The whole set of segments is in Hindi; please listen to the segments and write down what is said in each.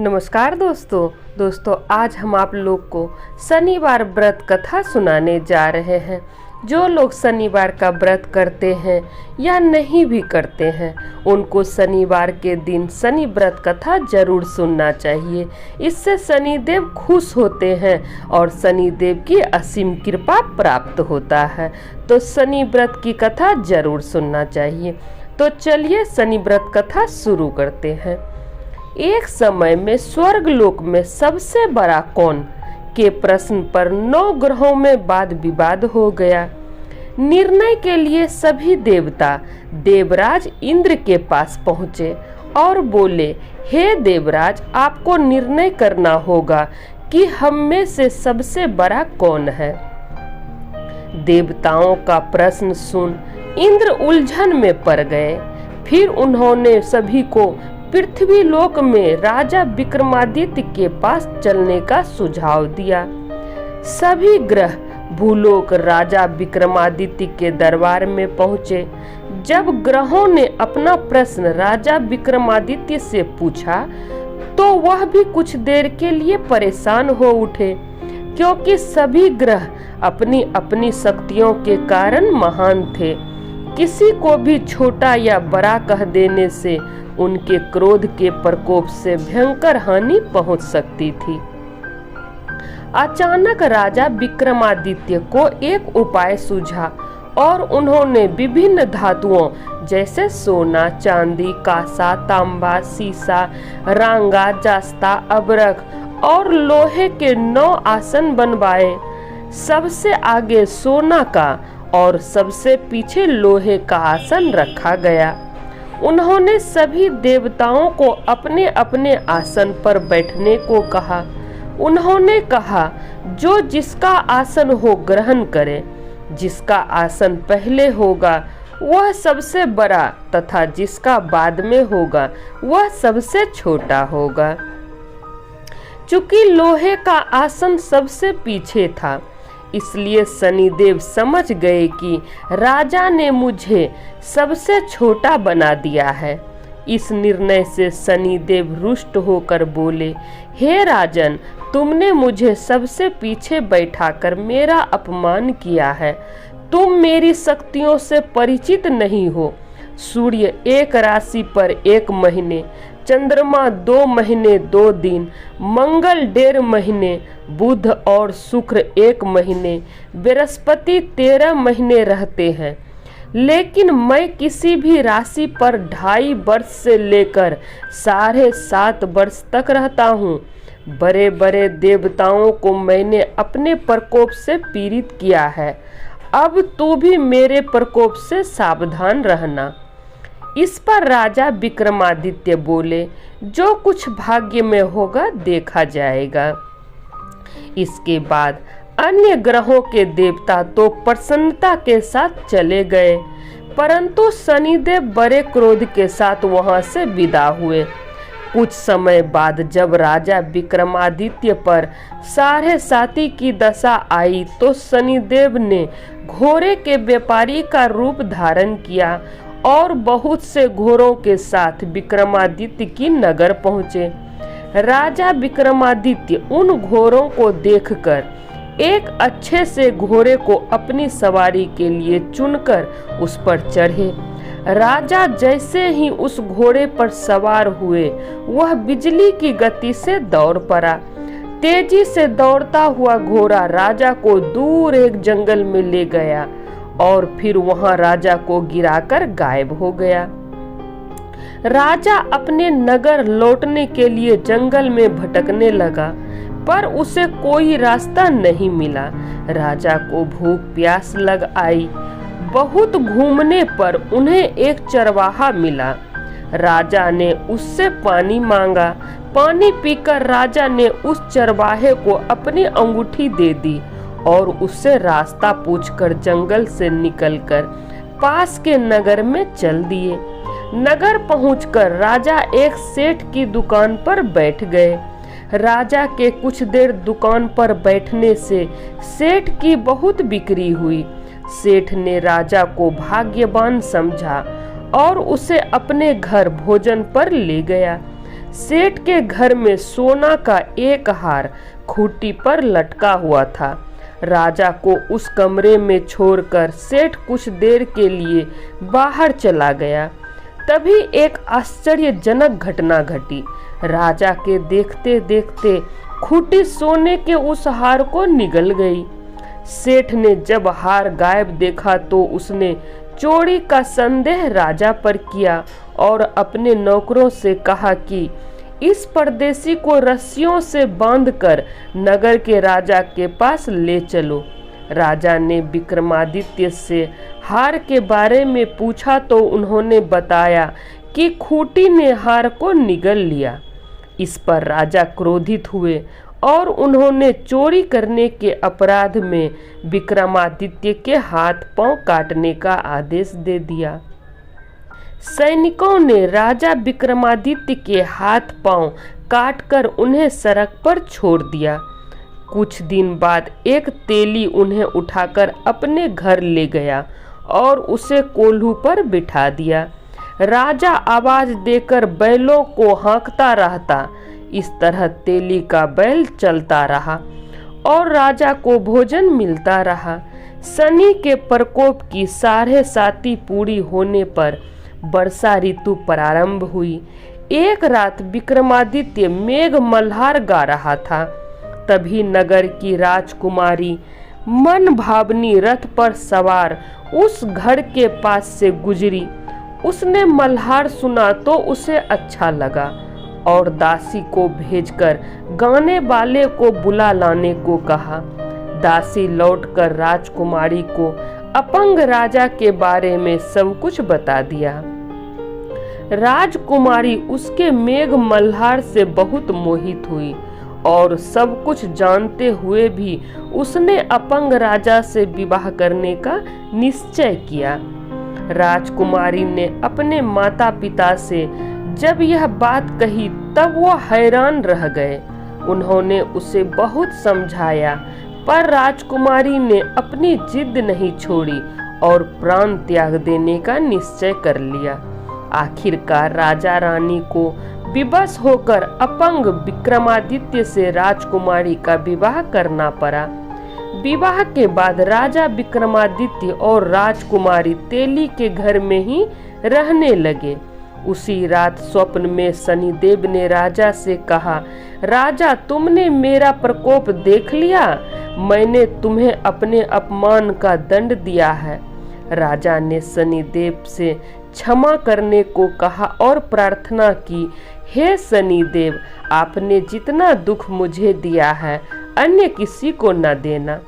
नमस्कार दोस्तों आज हम आप लोग को शनिवार व्रत कथा सुनाने जा रहे हैं। जो लोग शनिवार का व्रत करते हैं या नहीं भी करते हैं उनको शनिवार के दिन शनि व्रत कथा जरूर सुनना चाहिए। इससे शनिदेव खुश होते हैं और शनिदेव की असीम कृपा प्राप्त होता है। तो शनि व्रत की कथा जरूर सुनना चाहिए। तो चलिए शनि व्रत कथा शुरू करते हैं। एक समय में स्वर्ग लोक में सबसे बड़ा कौन के प्रश्न पर 9 ग्रहों में वाद विवाद हो गया। निर्णय के लिए सभी देवता देवराज इंद्र के पास पहुँचे और बोले, हे देवराज, आपको निर्णय करना होगा कि हम में से सबसे बड़ा कौन है। देवताओं का प्रश्न सुन इंद्र उलझन में पड़ गए। फिर उन्होंने सभी को पृथ्वी लोक में राजा विक्रमादित्य के पास चलने का सुझाव दिया। सभी ग्रह भूलोक राजा विक्रमादित्य के दरबार में पहुंचे। जब ग्रहों ने अपना प्रश्न राजा विक्रमादित्य से पूछा तो वह भी कुछ देर के लिए परेशान हो उठे, क्योंकि सभी ग्रह अपनी अपनी शक्तियों के कारण महान थे। किसी को भी छोटा या बड़ा कह देने से उनके क्रोध के प्रकोप से भयंकर हानि पहुंच सकती थी। अचानक राजा विक्रमादित्य को एक उपाय सूझा और उन्होंने विभिन्न धातुओं जैसे सोना, चांदी, कांसा, तांबा, सीसा, रांगा, जास्ता, अबरख और लोहे के 9 आसन बनवाए। सबसे आगे सोना का और सबसे पीछे लोहे का आसन रखा गया। उन्होंने सभी देवताओं को अपने अपने आसन पर बैठने को कहा। उन्होंने कहा, जो जिसका आसन हो ग्रहण करे। जिसका आसन पहले होगा वह सबसे बड़ा तथा जिसका बाद में होगा वह सबसे छोटा होगा। चूंकि लोहे का आसन सबसे पीछे था, इसलिए शनिदेव समझ गए कि राजा ने मुझे सबसे छोटा बना दिया है। इस निर्णय से शनिदेव रुष्ट होकर बोले, हे राजन, तुमने मुझे सबसे पीछे बैठाकर मेरा अपमान किया है। तुम मेरी शक्तियों से परिचित नहीं हो। सूर्य एक राशि पर 1 महीने, चंद्रमा 2 महीने 2 दिन, मंगल 1.5 महीने, बुध और शुक्र 1 महीने, बृहस्पति 13 महीने रहते हैं। लेकिन मैं किसी भी राशि पर 2.5 वर्ष से लेकर 7.5 वर्ष तक रहता हूँ। बड़े बड़े देवताओं को मैंने अपने प्रकोप से पीड़ित किया है। अब तू भी मेरे प्रकोप से सावधान रहना। इस पर राजा विक्रमादित्य बोले, जो कुछ भाग्य में होगा देखा जाएगा। इसके बाद अन्य ग्रहों के देवता तो प्रसन्नता के साथ चले गए, परंतु शनिदेव बड़े क्रोध के साथ वहां से विदा हुए। कुछ समय बाद जब राजा विक्रमादित्य पर 7.5 की दशा आई तो शनिदेव ने घोड़े के व्यापारी का रूप धारण किया और बहुत से घोड़ों के साथ विक्रमादित्य की नगर पहुँचे। राजा विक्रमादित्य उन घोड़ों को देखकर एक अच्छे से घोड़े को अपनी सवारी के लिए चुनकर उस पर चढ़े। राजा जैसे ही उस घोड़े पर सवार हुए वह बिजली की गति से दौड़ पड़ा। तेजी से दौड़ता हुआ घोड़ा राजा को दूर एक जंगल में ले गया और फिर वहां राजा को गिराकर गायब हो गया। राजा अपने नगर लौटने के लिए जंगल में भटकने लगा, पर उसे कोई रास्ता नहीं मिला। राजा को भूख प्यास लग आई। बहुत घूमने पर उन्हें एक चरवाहा मिला। राजा ने उससे पानी मांगा। पानी पीकर राजा ने उस चरवाहे को अपनी अंगूठी दे दी और उससे रास्ता पूछकर जंगल से निकलकर पास के नगर में चल दिए। नगर पहुंचकर राजा एक सेठ की दुकान पर बैठ गए। राजा के कुछ देर दुकान पर बैठने से सेठ की बहुत बिक्री हुई। सेठ ने राजा को भाग्यवान समझा और उसे अपने घर भोजन पर ले गया। सेठ के घर में सोना का एक हार खूंटी पर लटका हुआ था। राजा को उस कमरे में छोड़कर सेठ कुछ देर के लिए बाहर चला गया। तभी एक आश्चर्यजनक घटना घटी। राजा के देखते देखते खूंटी सोने के उस हार को निगल गई। सेठ ने जब हार गायब देखा तो उसने चोरी का संदेह राजा पर किया और अपने नौकरों से कहा कि इस परदेसी को रस्सियों से बांधकर नगर के राजा के पास ले चलो। राजा ने विक्रमादित्य से हार के बारे में पूछा तो उन्होंने बताया कि खूंटी ने हार को निगल लिया। इस पर राजा क्रोधित हुए और उन्होंने चोरी करने के अपराध में विक्रमादित्य के हाथ पांव काटने का आदेश दे दिया। सैनिकों ने राजा विक्रमादित्य के हाथ पांव काटकर उन्हें सड़क पर छोड़ दिया। कुछ दिन बाद एक तेली उन्हें उठाकर अपने घर ले गया और उसे कोल्हू पर बिठा दिया। राजा आवाज देकर बैलों को हाँकता रहता। इस तरह तेली का बैल चलता रहा और राजा को भोजन मिलता रहा। शनि के प्रकोप की 7.5 पूरी होने पर वर्षा ऋतु प्रारंभ हुई। एक रात विक्रमादित्य मेघ मल्हार गा रहा था। तभी नगर की राजकुमारी मन भावनी रथ पर सवार उस घर के पास से गुजरी। उसने मल्हार सुना तो उसे अच्छा लगा और दासी को भेजकर गाने वाले को बुला लाने को कहा। दासी लौटकर राजकुमारी को अपंग राजा के बारे में सब कुछ बता दिया। राजकुमारी उसके मेघ मल्हार से बहुत मोहित हुई और सब कुछ जानते हुए भी उसने अपंग राजा से विवाह करने का निश्चय किया। राजकुमारी ने अपने माता पिता से जब यह बात कही तब वो हैरान रह गए। उन्होंने उसे बहुत समझाया पर राजकुमारी ने अपनी जिद नहीं छोड़ी और प्राण त्याग देने का निश्चय कर लिया। आखिरकार राजा रानी को विवश होकर अपंग विक्रमादित्य से राजकुमारी का विवाह करना पड़ा। विवाह के बाद राजा विक्रमादित्य और राजकुमारी तेली के घर में ही रहने लगे। उसी रात स्वप्न में शनिदेव ने राजा से कहा, राजा तुमने मेरा प्रकोप देख लिया, मैंने तुम्हें अपने अपमान का दंड दिया है। राजा ने शनिदेव से क्षमा करने को कहा और प्रार्थना की, हे शनिदेव आपने जितना दुख मुझे दिया है अन्य किसी को न देना।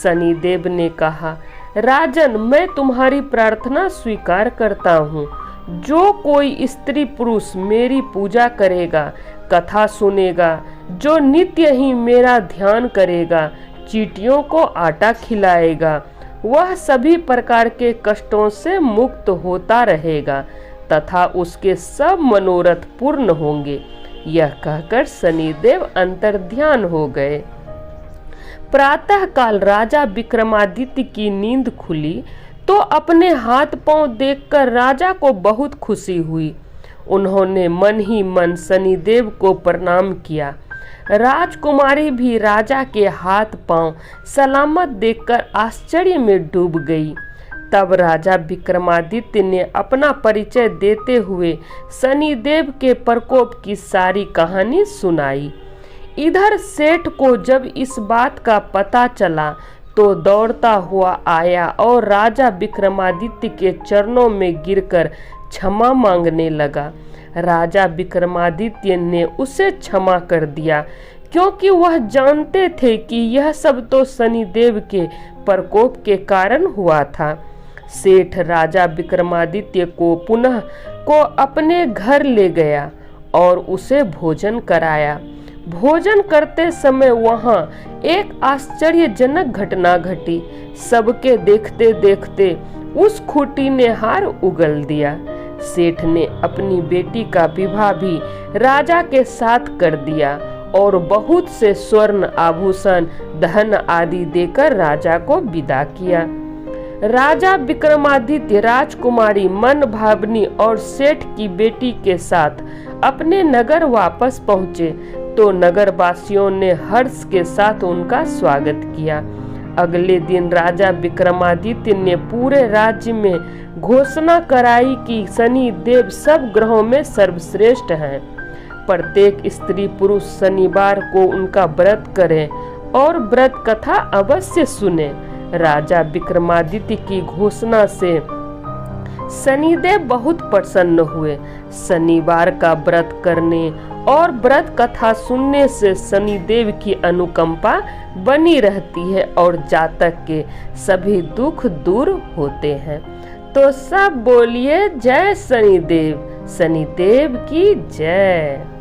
शनिदेव ने कहा, राजन मैं तुम्हारी प्रार्थना स्वीकार करता हूँ। जो कोई स्त्री पुरुष मेरी पूजा करेगा, कथा सुनेगा, जो नित्य ही मेरा ध्यान करेगा, चींटियों को आटा खिलाएगा, वह सभी प्रकार के कष्टों से मुक्त होता रहेगा तथा उसके सब मनोरथ पूर्ण होंगे। यह कहकर शनिदेव अंतर्ध्यान हो गए। प्रातः काल राजा विक्रमादित्य की नींद खुली तो अपने हाथ पांव देखकर राजा को बहुत खुशी हुई। उन्होंने मन ही मन शनिदेव को प्रणाम किया। राजकुमारी भी राजा के हाथ पांव सलामत देखकर आश्चर्य में डूब गई। तब राजा विक्रमादित्य ने अपना परिचय देते हुए शनिदेव के प्रकोप की सारी कहानी सुनाई। इधर सेठ को जब इस बात का पता चला तो दौड़ता हुआ आया और राजा विक्रमादित्य के चरणों में गिरकर क्षमा मांगने लगा। राजा विक्रमादित्य ने उसे क्षमा कर दिया क्योंकि वह जानते थे कि यह सब तो शनिदेव के प्रकोप के कारण हुआ था। सेठ राजा विक्रमादित्य को पुनः अपने घर ले गया और उसे भोजन कराया। भोजन करते समय वहां एक आश्चर्यजनक घटना घटी। सबके देखते देखते उस खूंटी ने हार उगल दिया। सेठ ने अपनी बेटी का विवाह भी राजा के साथ कर दिया और बहुत से स्वर्ण आभूषण धन आदि देकर राजा को विदा किया। राजा विक्रमादित्य राजकुमारी मन भावनी और सेठ की बेटी के साथ अपने नगर वापस पहुँचे तो नगरवासियों ने हर्ष के साथ उनका स्वागत किया। अगले दिन राजा विक्रमादित्य ने पूरे राज्य में घोषणा कराई कि शनिदेव सब ग्रहों में सर्वश्रेष्ठ हैं। प्रत्येक स्त्री पुरुष शनिवार को उनका व्रत करें और व्रत कथा अवश्य सुने। राजा विक्रमादित्य की घोषणा से शनिदेव बहुत प्रसन्न हुए। शनिवार का व्रत करने और व्रत कथा सुनने से शनिदेव की अनुकंपा बनी रहती है और जातक के सभी दुख दूर होते हैं। तो सब बोलिए जय शनिदेव, शनिदेव की जय।